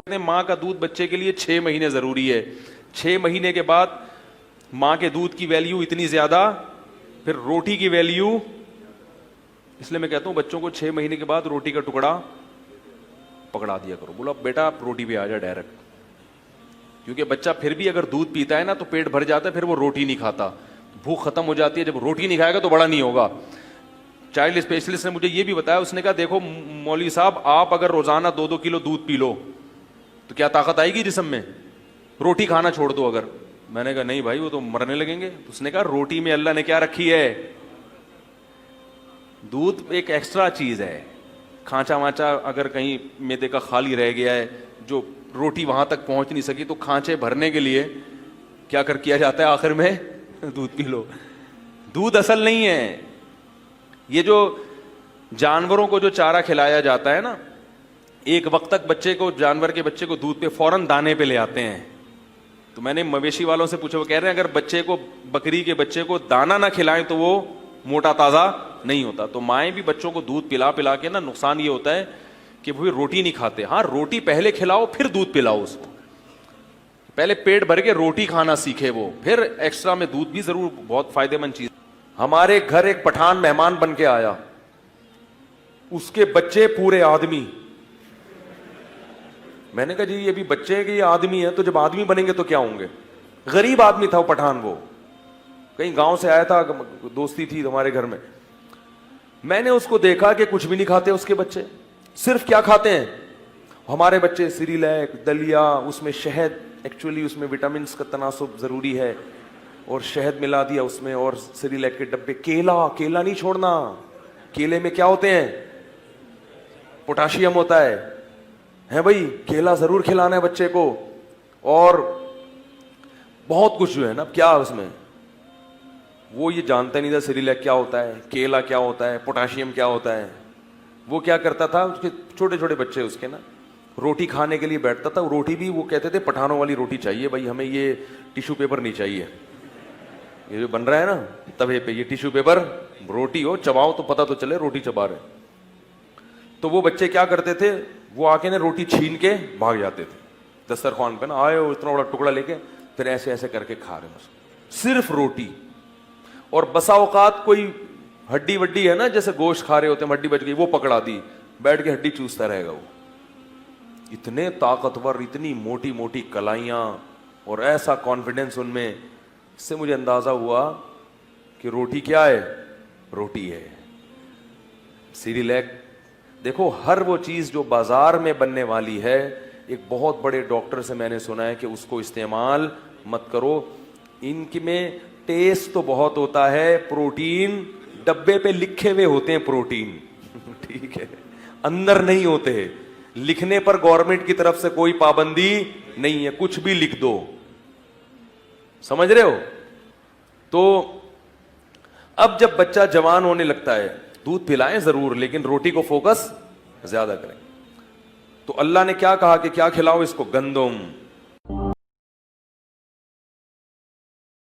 ماں کا دودھ بچے کے لیے 6 مہینے ضروری ہے. 6 مہینے کے بعد ماں کے دودھ کی ویلیو اتنی زیادہ, پھر روٹی کی ویلیو. اس لیے میں کہتا ہوں بچوں کو 6 مہینے کے بعد روٹی کا ٹکڑا پکڑا دیا کرو, بولا بیٹا آپ روٹی پہ آ جا ڈائریکٹ. کیونکہ بچہ پھر بھی اگر دودھ پیتا ہے نا تو پیٹ بھر جاتا ہے, پھر وہ روٹی نہیں کھاتا, بھوک ختم ہو جاتی ہے. جب روٹی نہیں کھائے گا تو بڑا نہیں ہوگا. چائلڈ اسپیشلسٹ نے مجھے یہ بھی بتایا, اس نے کہا دیکھو مولوی صاحب آپ اگر روزانہ 2-2 کلو دودھ پی لو تو کیا طاقت آئے گی جسم میں؟ روٹی کھانا چھوڑ دو اگر. میں نے کہا نہیں بھائی وہ تو مرنے لگیں گے. اس نے کہا روٹی میں اللہ نے کیا رکھی ہے؟ دودھ ایک ایکسٹرا چیز ہے. کھانچا وانچا اگر کہیں میدے کا خالی رہ گیا ہے, جو روٹی وہاں تک پہنچ نہیں سکی, تو کھانچے بھرنے کے لیے کیا کیا جاتا ہے آخر میں؟ دودھ پی لو. دودھ اصل نہیں ہے. یہ جو جانوروں کو جو چارہ کھلایا جاتا ہے نا, ایک وقت تک بچے کو, جانور کے بچے کو دودھ پہ فوراً دانے پہ لے آتے ہیں. تو میں نے مویشی والوں سے پوچھا, وہ کہہ رہے ہیں اگر بچے کو, بکری کے بچے کو دانا نہ کھلائیں تو وہ موٹا تازہ نہیں ہوتا. تو مائیں بھی بچوں کو دودھ پلا پلا کے نا, نقصان یہ ہوتا ہے کہ وہ روٹی نہیں کھاتے. ہاں روٹی پہلے کھلاؤ پھر دودھ پلاؤ اس کو, پہلے پیٹ بھر کے روٹی کھانا سیکھے وہ, پھر ایکسٹرا میں دودھ بھی ضرور, بہت فائدہ مند چیز. ہمارے گھر ایک پٹھان مہمان بن کے آیا, اس کے بچے پورے آدمی. میں نے کہا جی یہ بھی بچے ہیں کہ یہ آدمی ہے؟ تو جب آدمی بنیں گے تو کیا ہوں گے؟ غریب آدمی تھا وہ پٹھان, وہ کہیں گاؤں سے آیا تھا, دوستی تھی ہمارے گھر میں. میں نے اس کو دیکھا کہ کچھ بھی نہیں کھاتے اس کے بچے. صرف کیا کھاتے ہیں ہمارے بچے؟ سیریلیک, دلیا, اس میں شہد, ایکچولی اس میں وٹامنس کا تناسب ضروری ہے, اور شہد ملا دیا اس میں, اور سیریلیک کے ڈبے. کیلا نہیں چھوڑنا, کیلے میں کیا ہوتے ہیں؟ پوٹاشیم ہوتا ہے بھائی, کیلا ضرور کھلانا ہے بچے کو. اور بہت کچھ جو ہے نا, کیا اس میں وہ یہ جانتا نہیں تھا سیریلیک کیا ہوتا ہے, کیلا کیا ہوتا ہے, پوٹاشیم کیا ہوتا ہے. وہ کیا کرتا تھا, اس کے چھوٹے چھوٹے بچے اس کے نا, روٹی کھانے کے لیے بیٹھتا تھا. روٹی بھی وہ کہتے تھے پٹھانوں والی روٹی چاہیے بھائی ہمیں, یہ ٹیشو پیپر نہیں چاہیے. یہ جو بن رہا ہے نا توے پہ, یہ ٹیشو پیپر, روٹی ہو چباؤ تو پتہ تو چلے روٹی چبا رہے. تو وہ بچے کیا کرتے تھے, وہ آ کے نا روٹی چھین کے بھاگ جاتے تھے دسترخوان پہ نا, آئے اتنا بڑا ٹکڑا لے کے, پھر ایسے ایسے کر کے کھا رہے ہیں صرف روٹی. اور بسا اوقات کوئی ہڈی وڈی ہے نا, جیسے گوشت کھا رہے ہوتے ہیں, ہڈی بچ گئی, وہ پکڑا دی, بیٹھ کے ہڈی چوستا رہے گا وہ. اتنے طاقتور, اتنی موٹی موٹی کلائیاں, اور ایسا کانفیڈینس ان میں. اس سے مجھے اندازہ ہوا کہ روٹی کیا ہے, روٹی ہے. سیریلیک دیکھو, ہر وہ چیز جو بازار میں بننے والی ہے, ایک بہت بڑے ڈاکٹر سے میں نے سنا ہے کہ اس کو استعمال مت کرو. ان کی میں ٹیسٹ تو بہت ہوتا ہے, پروٹین ڈبے پہ لکھے ہوئے ہوتے ہیں پروٹین, ٹھیک ہے, اندر نہیں ہوتے. لکھنے پر گورنمنٹ کی طرف سے کوئی پابندی نہیں ہے, کچھ بھی لکھ دو, سمجھ رہے ہو. تو اب جب بچہ جوان ہونے لگتا ہے, دودھ پلائیں ضرور, لیکن روٹی کو فوکس زیادہ کریں. تو اللہ نے کیا کہا کہ کیا کھلاؤ اس کو؟ گندم,